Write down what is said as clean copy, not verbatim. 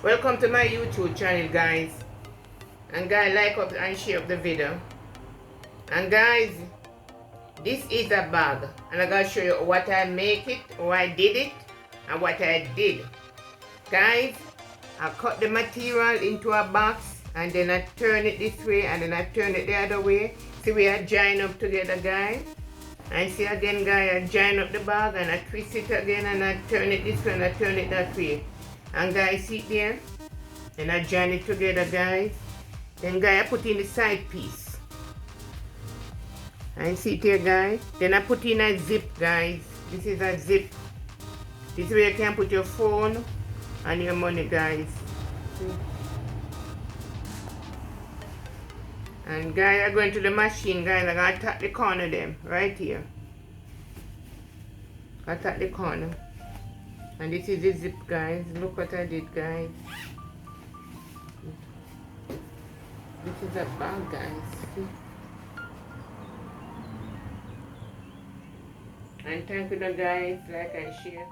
Welcome to my YouTube channel, guys. And guys, like up and share up the video. And guys, this is a bag, and I'm gonna show you what I make it, how I did it, and what I did. Guys, I cut the material into a box, and then I turn it this way, and then I turn it the other way. See, we are join up together, guys. And see again, guys, I join up the bag, and I twist it again, and I turn it this way, and I turn it that way. And guys, see it there? And I join it together, guys. Then guys, I put in the side piece. And see it here, guys. Then I put in a zip, guys. This is a zip. This way you can put your phone and your money, guys. See? And guys, I'm going to the machine, guys. I'm going to tap the corner them, right here. I tap the corner. And this is the zip, guys. Look what I did, guys. This is a bag, guys. See? And thank you, guys. Like and share.